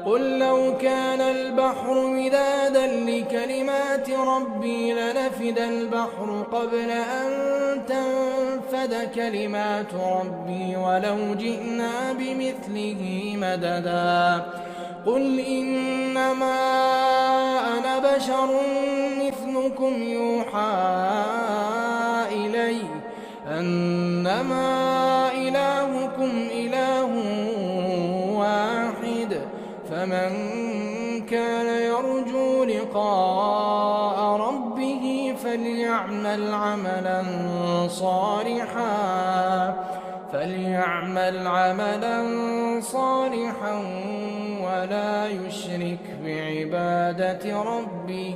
قل لو كان البحر مدادا لكلمات ربي لنفد البحر قبل أن تنفد كلمات ربي ولو جئنا بمثله مددا قل إنما أنا بشر مثلكم يوحى إلي أنما إلهكم إله واحد فمن كان يرجو لقاء ربه فليعمل عملا صالحا ولا يشرك بعبادة ربه